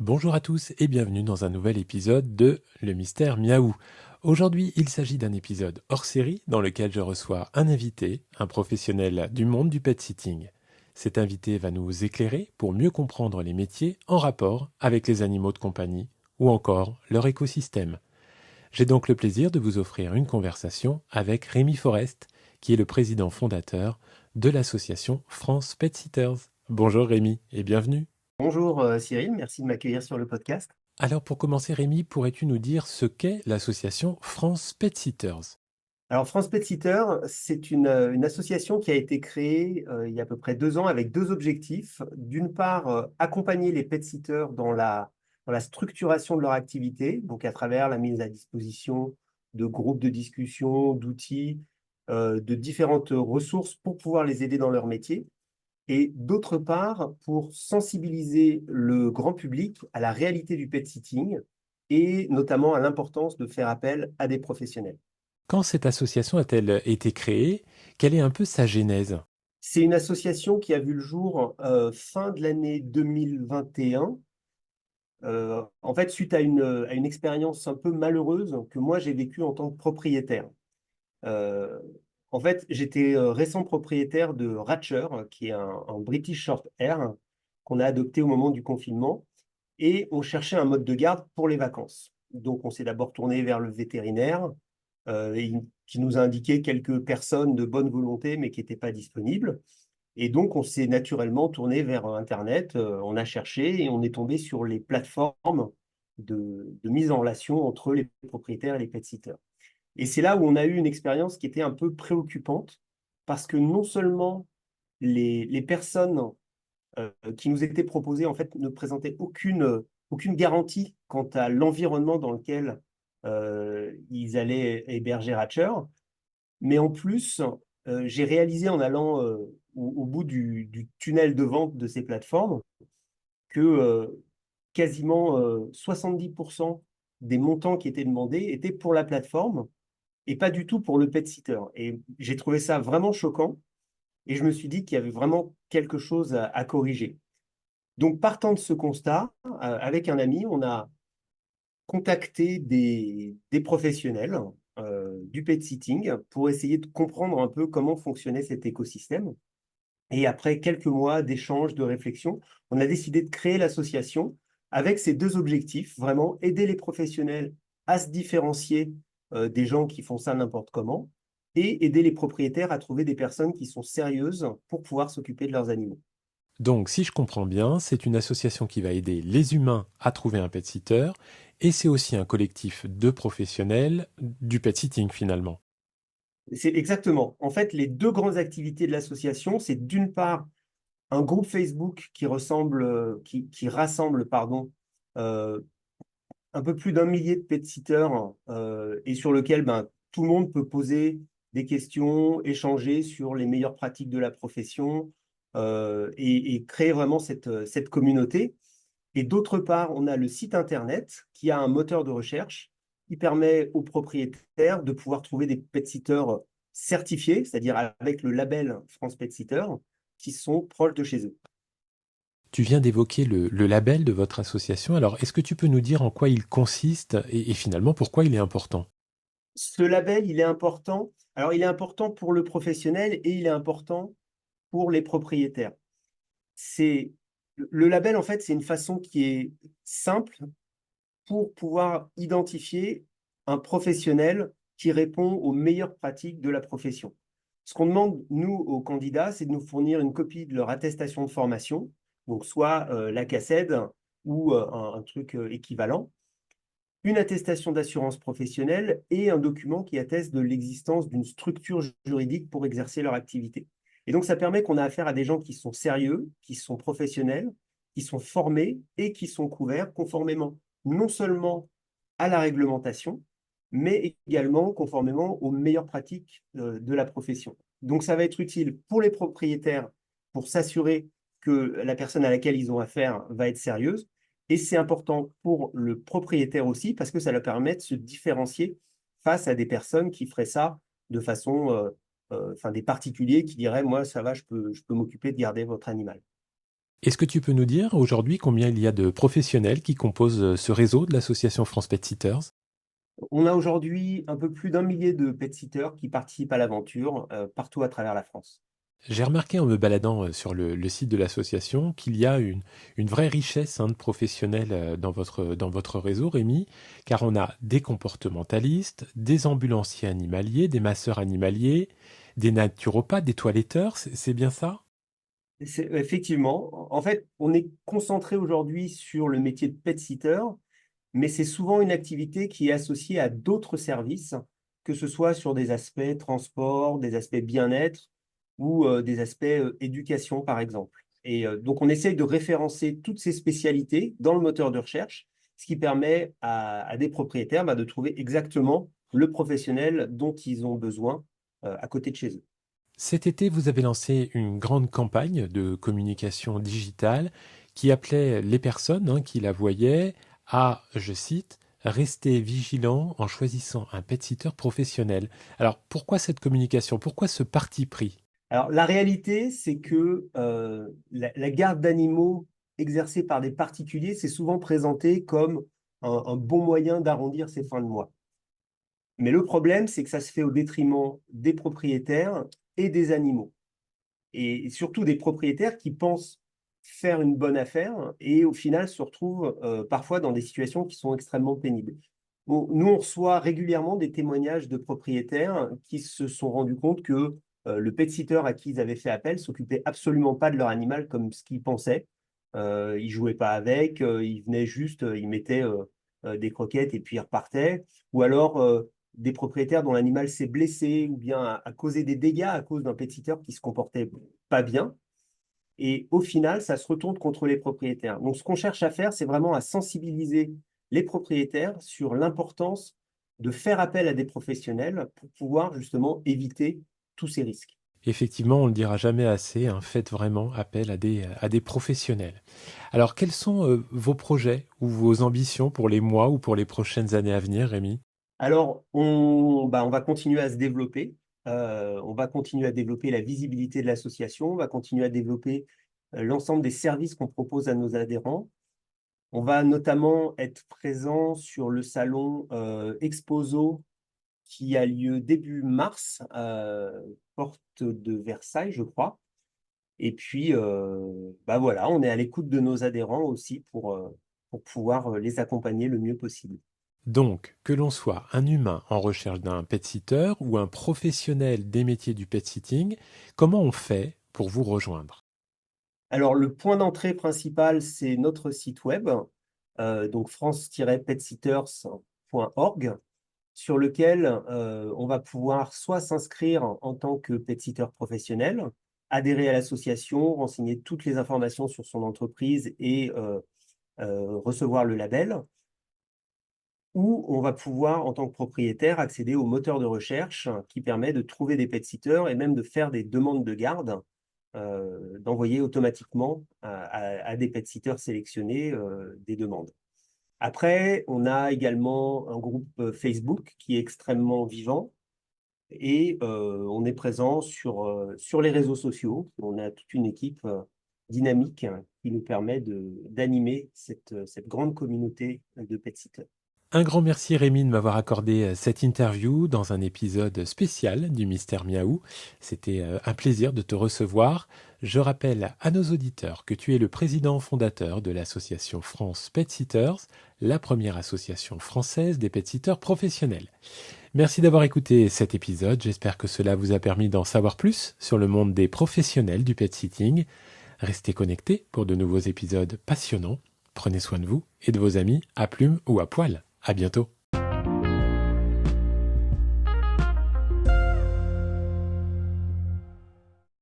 Bonjour à tous et bienvenue dans un nouvel épisode de Le Mystère Miaou. Aujourd'hui, il s'agit d'un épisode hors série dans lequel je reçois un invité, un professionnel du monde du pet sitting. Cet invité va nous éclairer pour mieux comprendre les métiers en rapport avec les animaux de compagnie ou encore leur écosystème. J'ai donc le plaisir de vous offrir une conversation avec Rémi Forest, qui est le président fondateur de l'association France Pet Sitters. Bonjour Rémi et bienvenue. Bonjour Cyril, merci de m'accueillir sur le podcast. Alors pour commencer, Rémi, pourrais-tu nous dire ce qu'est l'association France Pet Sitters? Alors France Pet Sitter, c'est une association qui a été créée il y a à peu près 2 ans avec deux objectifs. D'une part, accompagner les pet sitters dans la structuration de leur activité, donc à travers la mise à disposition de groupes de discussion, d'outils, de différentes ressources pour pouvoir les aider dans leur métier. Et d'autre part, pour sensibiliser le grand public à la réalité du pet sitting et notamment à l'importance de faire appel à des professionnels. Quand cette association a-t-elle été créée? Quelle est un peu sa genèse? C'est une association qui a vu le jour fin de l'année 2021, en fait, suite à une expérience un peu malheureuse que moi j'ai vécue en tant que propriétaire. Euh, En fait, j'étais récent propriétaire de Ratcher, qui est un British Short Hair qu'on a adopté au moment du confinement, et on cherchait un mode de garde pour les vacances. Donc, on s'est d'abord tourné vers le vétérinaire, qui nous a indiqué quelques personnes de bonne volonté, mais qui n'étaient pas disponibles. Et donc, on s'est naturellement tourné vers Internet, on a cherché et on est tombé sur les plateformes de mise en relation entre les propriétaires et les pet sitters. Et c'est là où on a eu une expérience qui était un peu préoccupante, parce que non seulement les personnes qui nous étaient proposées en fait ne présentaient aucune garantie quant à l'environnement dans lequel ils allaient héberger Ratcher, mais en plus, j'ai réalisé en allant au bout du tunnel de vente de ces plateformes que quasiment 70% des montants qui étaient demandés étaient pour la plateforme et pas du tout pour le pet sitter. Et j'ai trouvé ça vraiment choquant et je me suis dit qu'il y avait vraiment quelque chose à corriger. Donc, partant de ce constat, avec un ami, on a contacté des professionnels du pet sitting pour essayer de comprendre un peu comment fonctionnait cet écosystème. Et après quelques mois d'échanges, de réflexion, on a décidé de créer l'association avec ces deux objectifs, vraiment aider les professionnels à se différencier des gens qui font ça n'importe comment et aider les propriétaires à trouver des personnes qui sont sérieuses pour pouvoir s'occuper de leurs animaux. Donc, si je comprends bien, c'est une association qui va aider les humains à trouver un pet sitter et c'est aussi un collectif de professionnels du pet sitting finalement. C'est exactement. En fait, les deux grandes activités de l'association, c'est d'une part un groupe Facebook qui rassemble, pardon, euh, un peu plus d'un millier de pet sitters et sur lequel ben, tout le monde peut poser des questions, échanger sur les meilleures pratiques de la profession et créer vraiment cette communauté. Et d'autre part, on a le site internet qui a un moteur de recherche qui permet aux propriétaires de pouvoir trouver des pet sitters certifiés, c'est-à-dire avec le label France Pet Sitter, qui sont proches de chez eux. Tu viens d'évoquer le label de votre association, alors est-ce que tu peux nous dire en quoi il consiste et finalement pourquoi il est important? Ce label, il est important. Alors, il est important pour le professionnel et il est important pour les propriétaires. C'est le label, en fait, c'est une façon qui est simple pour pouvoir identifier un professionnel qui répond aux meilleures pratiques de la profession. Ce qu'on demande, nous, aux candidats, c'est de nous fournir une copie de leur attestation de formation, donc soit la CACED ou un truc équivalent, une attestation d'assurance professionnelle et un document qui atteste de l'existence d'une structure juridique pour exercer leur activité. Et donc, ça permet qu'on a affaire à des gens qui sont sérieux, qui sont professionnels, qui sont formés et qui sont couverts conformément non seulement à la réglementation, mais également conformément aux meilleures pratiques de la profession. Donc, ça va être utile pour les propriétaires pour s'assurer que la personne à laquelle ils ont affaire va être sérieuse, et c'est important pour le propriétaire aussi parce que ça leur permet de se différencier face à des personnes qui feraient ça de façon, enfin des particuliers qui diraient, moi, ça va, je peux m'occuper de garder votre animal. Est-ce que tu peux nous dire aujourd'hui combien il y a de professionnels qui composent ce réseau de l'association France Pet Sitters? On a aujourd'hui un peu plus d'un millier de pet-sitters qui participent à l'aventure partout à travers la France. J'ai remarqué en me baladant sur le site de l'association qu'il y a une vraie richesse de professionnels dans votre réseau, Rémi, car on a des comportementalistes, des ambulanciers animaliers, des masseurs animaliers, des naturopathes, des toiletteurs, c'est bien ça? Effectivement, en fait, on est concentré aujourd'hui sur le métier de pet-sitter, mais c'est souvent une activité qui est associée à d'autres services, que ce soit sur des aspects transport, des aspects bien-être ou des aspects éducation, par exemple. Et donc, on essaye de référencer toutes ces spécialités dans le moteur de recherche, ce qui permet à des propriétaires de trouver exactement le professionnel dont ils ont besoin à côté de chez eux. Cet été, vous avez lancé une grande campagne de communication digitale qui appelait les personnes qui la voyaient à, je cite, rester vigilants en choisissant un pet-sitter professionnel. Alors pourquoi cette communication? Pourquoi ce parti pris? Alors, la réalité, c'est que la garde d'animaux exercée par des particuliers, c'est souvent présenté comme un bon moyen d'arrondir ses fins de mois. Mais le problème, c'est que ça se fait au détriment des propriétaires et des animaux. Et surtout des propriétaires qui pensent faire une bonne affaire et au final se retrouvent parfois dans des situations qui sont extrêmement pénibles. Bon, nous, on reçoit régulièrement des témoignages de propriétaires qui se sont rendus compte que le pet-sitter à qui ils avaient fait appel s'occupait absolument pas de leur animal comme ce qu'ils pensaient. Ils jouaient pas avec, ils venaient juste, ils mettaient des croquettes et puis ils repartaient. Ou alors des propriétaires dont l'animal s'est blessé ou bien a causé des dégâts à cause d'un pet-sitter qui se comportait pas bien. Et au final, ça se retourne contre les propriétaires. Donc, ce qu'on cherche à faire, c'est vraiment à sensibiliser les propriétaires sur l'importance de faire appel à des professionnels pour pouvoir justement éviter tous ces risques. Effectivement, on ne le dira jamais assez, faites vraiment appel à des professionnels. Alors quels sont vos projets ou vos ambitions pour les mois ou pour les prochaines années à venir, Rémi? Alors, on va continuer à se développer. On va continuer à développer la visibilité de l'association. On va continuer à développer l'ensemble des services qu'on propose à nos adhérents. On va notamment être présent sur le salon Exposo qui a lieu début mars, porte de Versailles, je crois. Et puis, voilà, on est à l'écoute de nos adhérents aussi pour pouvoir les accompagner le mieux possible. Donc, que l'on soit un humain en recherche d'un pet-sitter ou un professionnel des métiers du pet-sitting, comment on fait pour vous rejoindre? Alors, le point d'entrée principal, c'est notre site web, donc france-petsitters.org, sur lequel on va pouvoir soit s'inscrire en tant que pet-sitter professionnel, adhérer à l'association, renseigner toutes les informations sur son entreprise et recevoir le label, ou on va pouvoir, en tant que propriétaire, accéder au moteur de recherche qui permet de trouver des pet-sitters et même de faire des demandes de garde, d'envoyer automatiquement à des pet-sitters sélectionnés des demandes. Après, on a également un groupe Facebook qui est extrêmement vivant et on est présent sur les réseaux sociaux. On a toute une équipe dynamique qui nous permet d'animer cette grande communauté de pet-sitters. Un grand merci Rémi de m'avoir accordé cette interview dans un épisode spécial du Mystère Miaou. C'était un plaisir de te recevoir. Je rappelle à nos auditeurs que tu es le président fondateur de l'association France Pet Sitters, la première association française des pet sitters professionnels. Merci d'avoir écouté cet épisode. J'espère que cela vous a permis d'en savoir plus sur le monde des professionnels du pet sitting. Restez connectés pour de nouveaux épisodes passionnants. Prenez soin de vous et de vos amis à plumes ou à poil. À bientôt.